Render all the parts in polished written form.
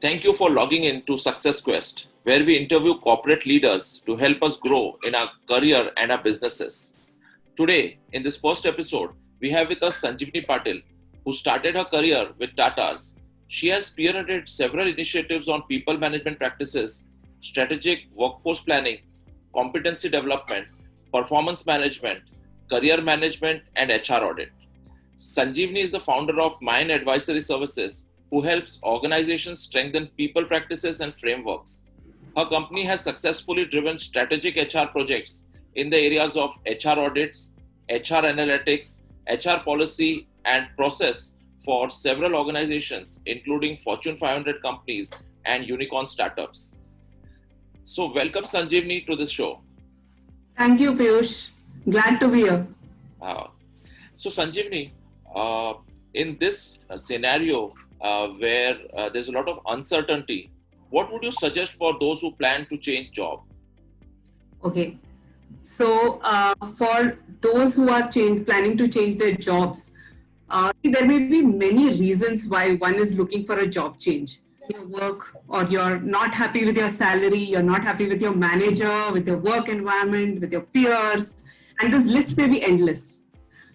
Thank you for logging in to Success Quest, where we interview corporate leaders to help us grow in our career and our businesses. Today, in this first episode, we have with us Sanjivani Patil, who started her career with Tatas. She has spearheaded several initiatives on people management practices, strategic workforce planning, competency development, performance management, career management, and HR audit. Sanjivini is the founder of Mayin Advisory Services, who helps organizations strengthen people practices and frameworks. Her company has successfully driven strategic HR projects in the areas of HR audits, HR analytics, HR policy, and process for several organizations, including Fortune 500 companies and unicorn startups. So, welcome Sanjivini to this show. Thank you, Piyush. Glad to be here. So, Sanjivini, in this scenario where there's a lot of uncertainty, what would you suggest for those who plan to change job? Okay. So, for those who are planning to change their jobs, there may be many reasons why one is looking for a job change. Your work, or you're not happy with your salary, you're not happy with your manager, with your work environment, with your peers, and this list may be endless.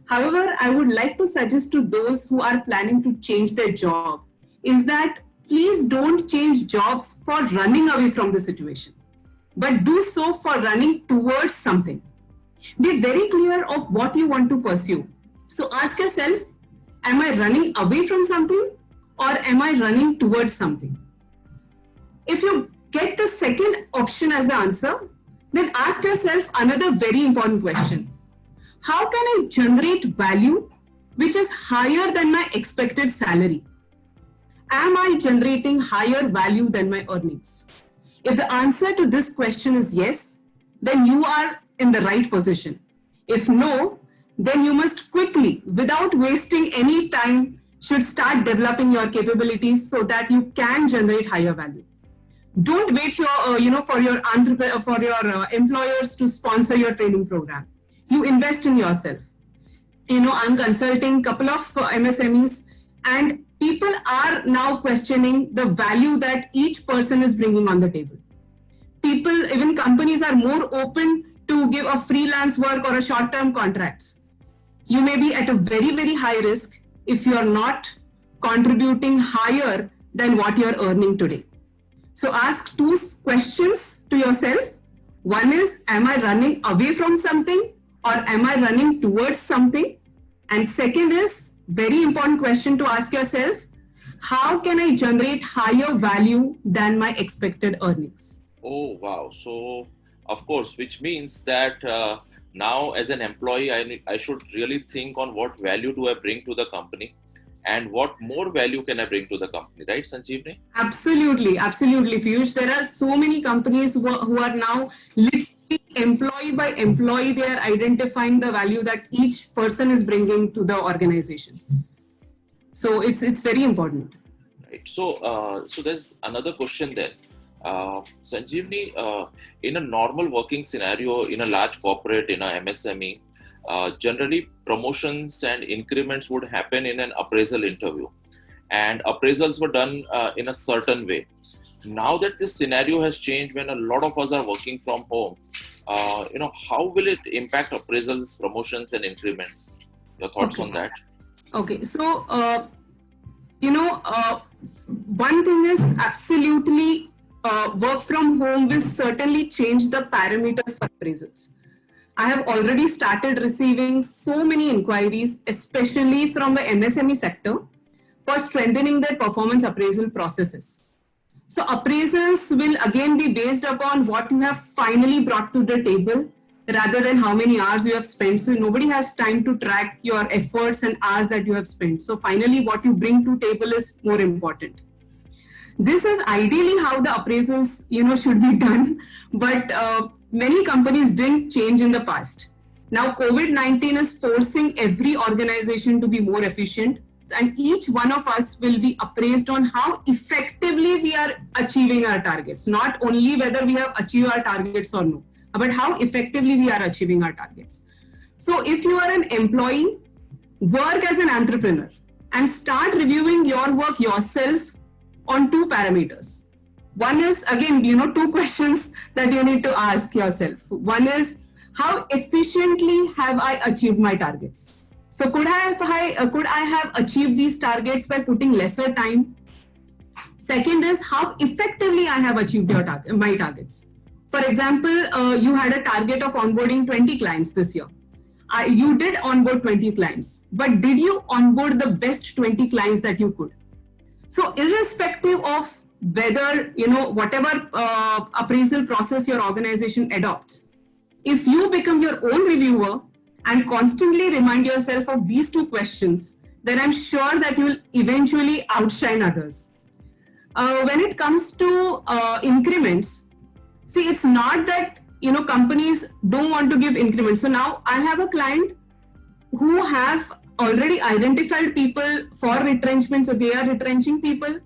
However, I would like to suggest to those who are planning to change their job is that please don't change jobs for running away from the situation, but do so for running towards something. Be very clear of what you want to pursue. So ask yourself, am I running away from something or am I running towards something? If you get the second option as the answer, then ask yourself another very important question. How can I generate value which is higher than my expected salary? Am I generating higher value than my earnings? If the answer to this question is yes, then you are in the right position. If no, then you must quickly, without wasting any time, should start developing your capabilities so that you can generate higher value. Don't wait for your employers to sponsor your training program. You invest in yourself. I'm consulting a couple of MSMEs, and people are now questioning the value that each person is bringing on the table. People, even companies, are more open to give a freelance work or a short-term contracts. You may be at a very, very high risk if you are not contributing higher than what you are earning today. So ask two questions to yourself. One is, am I running away from something or am I running towards something? And second is, very important question to ask yourself, how can I generate higher value than my expected earnings? Oh, wow. So, of course, which means that now as an employee, I should really think on what value do I bring to the company and what more value can I bring to the company, right, Sanjeevni? Absolutely, Piyush. There are so many companies who are now literally employee by employee, they are identifying the value that each person is bringing to the organization. So it's very important. Right. So there's another question then. Sanjeevni, in a normal working scenario, in a large corporate, in a MSME, generally promotions and increments would happen in an appraisal interview, and appraisals were done in a certain way. Now that this scenario has changed, when a lot of us are working from home, how will it impact appraisals, promotions, and increments? Your thoughts on that? Okay, so one thing is absolutely work from home will certainly change the parameters for appraisals. I have already started receiving so many inquiries, especially from the MSME sector, for strengthening their performance appraisal processes. So appraisals will again be based upon what you have finally brought to the table rather than how many hours you have spent. So nobody has time to track your efforts and hours that you have spent. So finally what you bring to table is more important. This is ideally how the appraisals should be done, but many companies didn't change in the past. Now COVID-19 is forcing every organization to be more efficient, and each one of us will be appraised on how effectively we are achieving our targets. Not only whether we have achieved our targets or no, but how effectively we are achieving our targets. So if you are an employee, work as an entrepreneur and start reviewing your work yourself on two parameters. One is, again, two questions that you need to ask yourself. One is, how efficiently have I achieved my targets? So could I have achieved these targets by putting lesser time? Second is, how effectively I have achieved my targets. For example, you had a target of onboarding 20 clients this year. You did onboard 20 clients, but did you onboard the best 20 clients that you could? So irrespective of whether, whatever appraisal process your organization adopts, if you become your own reviewer and constantly remind yourself of these two questions, then I'm sure that you will eventually outshine others. When it comes to increments, see, it's not that, companies don't want to give increments. So now I have a client who have already identified people for retrenchment, so they are retrenching people.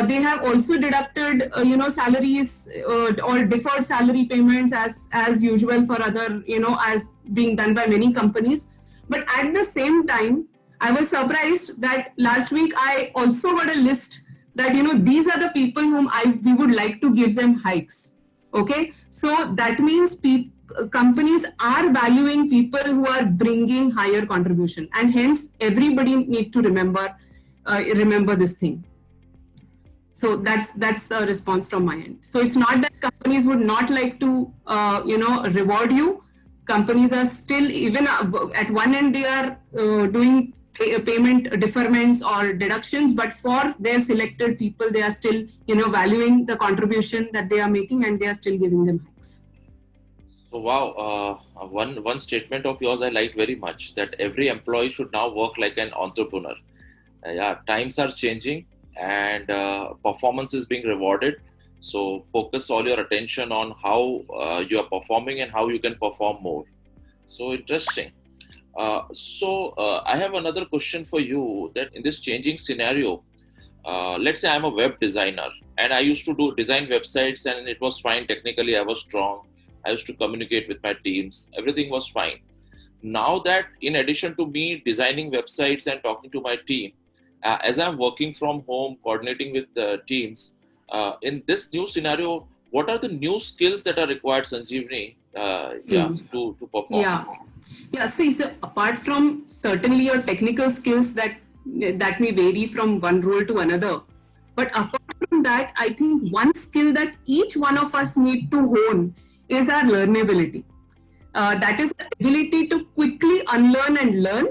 They have also deducted, salaries or deferred salary payments as usual for other, as being done by many companies. But at the same time, I was surprised that last week I also got a list that, these are the people whom we would like to give them hikes. Okay, so that means companies are valuing people who are bringing higher contribution, and hence everybody need to remember this thing. So that's a response from my end. So it's not that companies would not like to reward you. Companies are still, even at one end, they are doing payment deferments or deductions, but for their selected people, they are still valuing the contribution that they are making, and they are still giving them hikes. So wow, one statement of yours I liked very much, that every employee should now work like an entrepreneur. Yeah, times are changing and performance is being rewarded. So focus all your attention on how you are performing and how you can perform more. So interesting. I have another question for you, that in this changing scenario, let's say I'm a web designer and I used to design websites and it was fine. Technically, I was strong. I used to communicate with my teams. Everything was fine. Now that in addition to me designing websites and talking to my team, as I'm working from home, coordinating with the teams, in this new scenario, what are the new skills that are required, Sanjeevani, to perform? Yeah. See, so apart from certainly your technical skills that may vary from one role to another, but apart from that, I think one skill that each one of us need to hone is our learnability. That is the ability to quickly unlearn and learn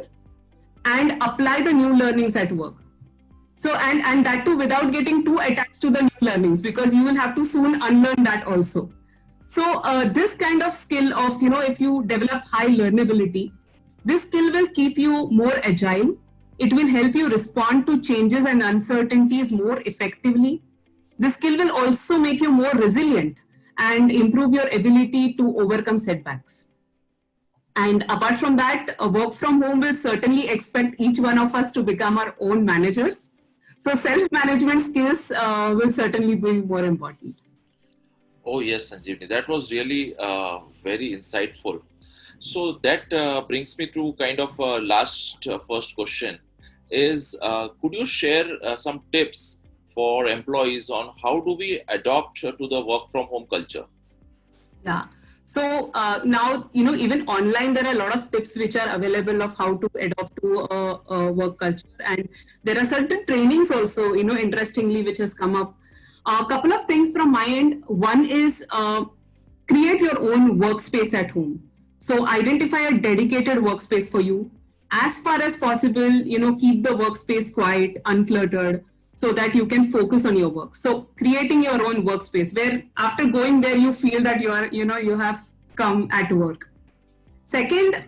and apply the new learnings at work. So, and that too without getting too attached to the new learnings, because you will have to soon unlearn that also. So this kind of skill of, if you develop high learnability, this skill will keep you more agile. It will help you respond to changes and uncertainties more effectively. This skill will also make you more resilient and improve your ability to overcome setbacks. And apart from that, work from home will certainly expect each one of us to become our own managers. So self-management skills will certainly be more important. Oh yes, Sanjeevani, that was really very insightful. So that brings me to kind of last first question is, could you share some tips for employees on how do we adopt to the work from home culture? Yeah. So now, even online, there are a lot of tips which are available of how to adopt to a work culture. And there are certain trainings also, interestingly, which has come up. A couple of things from my end. One is create your own workspace at home. So identify a dedicated workspace for you. As far as possible, keep the workspace quiet, uncluttered, so that you can focus on your work. So creating your own workspace where after going there, you feel that you have come at work. Second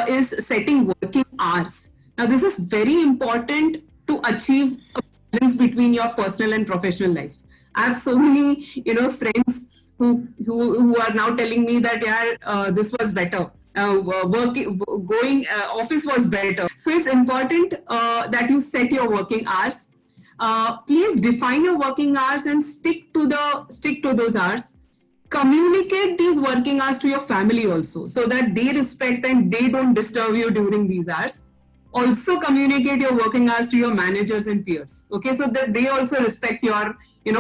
is setting working hours. Now, this is very important to achieve a balance between your personal and professional life. I have so many, friends who are now telling me that this was better. Going office was better. So it's important that you set your working hours. Please define your working hours and stick to those hours. Communicate these working hours to your family also, so that they respect and they don't disturb you during these hours. Also communicate your working hours to your managers and peers. Okay, so that they also respect your,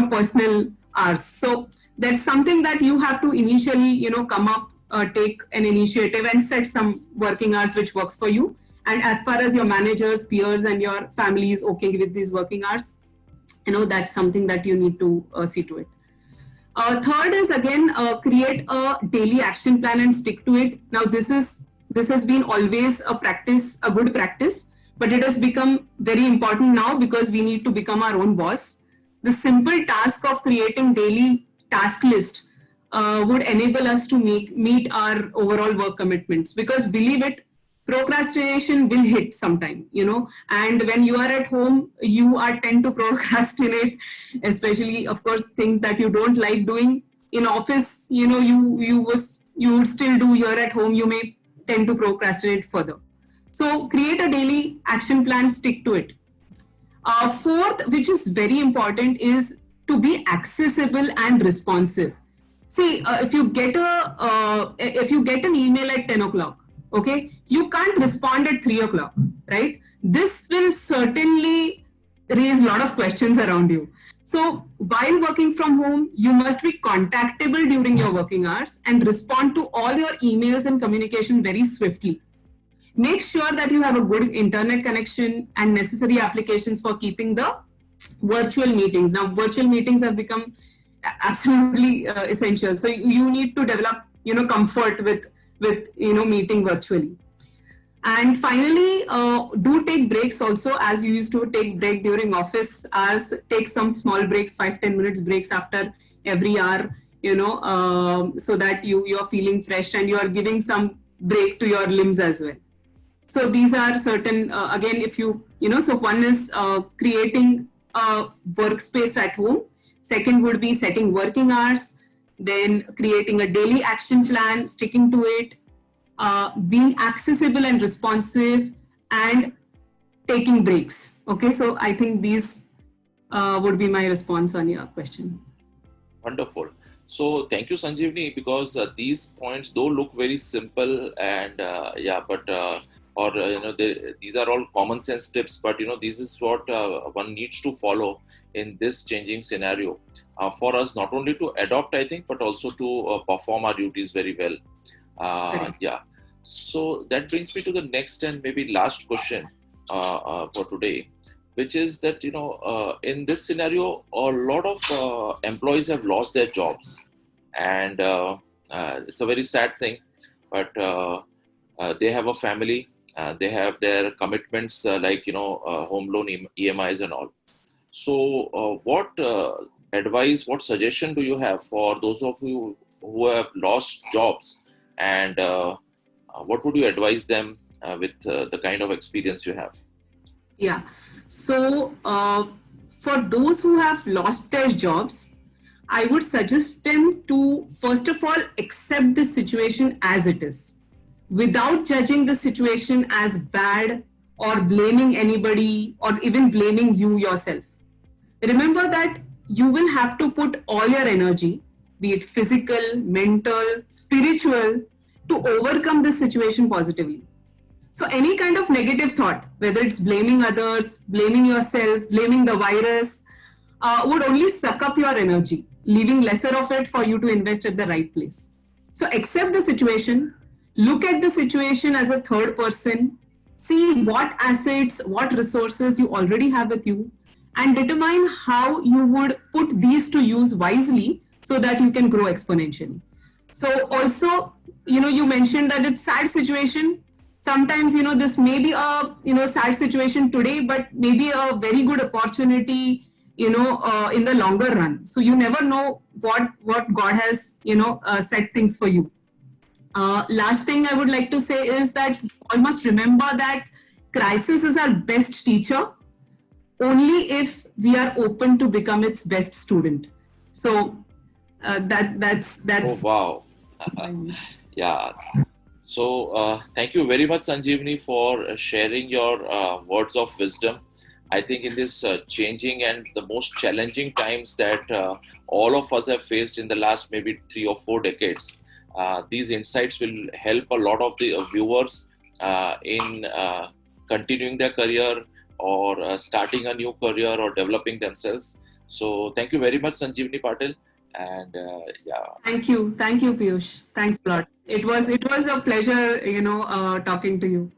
personal hours. So that's something that you have to initially, come up, take an initiative and set some working hours which works for you. And as far as your managers, peers, and your family is okay with these working hours, that's something that you need to see to it. Third is again, create a daily action plan and stick to it. Now this has been always a practice, a good practice, but it has become very important now because we need to become our own boss. The simple task of creating daily task list would enable us to meet our overall work commitments, because believe it, procrastination will hit sometime, and when you are at home, you are tend to procrastinate, especially of course things that you don't like doing. In office, you would still do. You're at home, you may tend to procrastinate further. So create a daily action plan, stick to it. Fourth, which is very important, is to be accessible and responsive. See, if you get an email at 10 o'clock, okay, you can't respond at 3 o'clock, right? This will certainly raise a lot of questions around you. So while working from home, you must be contactable during your working hours and respond to all your emails and communication very swiftly. Make sure that you have a good internet connection and necessary applications for keeping the virtual meetings. Now virtual meetings have become absolutely essential, so you need to develop comfort with meeting virtually. And finally, do take breaks also, as you used to take break during office hours. Take some small breaks, 5-10 minutes breaks after every hour, so that you're feeling fresh and you are giving some break to your limbs as well. So these are certain, again, if so one is creating a workspace at home. Second would be setting working hours, then creating a daily action plan, sticking to it, being accessible and responsive, and taking breaks. Okay, so I think these would be my response on your question. Wonderful. So thank you, Sanjivani, because these points though look very simple and these are all common sense tips, but this is what one needs to follow in this changing scenario for us not only to adopt, I think, but also to perform our duties very well. Yeah. So that brings me to the next and maybe last question for today, which is that in this scenario a lot of employees have lost their jobs, and it's a very sad thing, but they have a family, they have their commitments like home loan EMIs and all. So what advice, what suggestion do you have for those of you who have lost jobs, and what would you advise them with the kind of experience you have? Yeah. So, for those who have lost their jobs, I would suggest them to, first of all, accept the situation as it is, without judging the situation as bad or blaming anybody or even blaming you yourself. Remember that you will have to put all your energy, be it physical, mental, spiritual, to overcome this situation positively. So any kind of negative thought, whether it's blaming others, blaming yourself, blaming the virus, would only suck up your energy, leaving lesser of it for you to invest at the right place. So accept the situation, look at the situation as a third person, see what assets, what resources you already have with you, and determine how you would put these to use wisely so that you can grow exponentially. So also, you mentioned that it's sad situation. Sometimes, this may be a, sad situation today, but maybe a very good opportunity, in the longer run. So you never know what God has, set things for you. Last thing I would like to say is that all must remember that crisis is our best teacher only if we are open to become its best student. So that's Oh, wow. Yeah. So thank you very much, Sanjeevani, for sharing your words of wisdom. I think in this changing and the most challenging times that all of us have faced in the last maybe 3 or 4 decades, these insights will help a lot of the viewers in continuing their career or starting a new career or developing themselves. So thank you very much, Sanjivani Patil. And yeah, Thank you, Piyush. Thanks a lot. It was a pleasure, talking to you.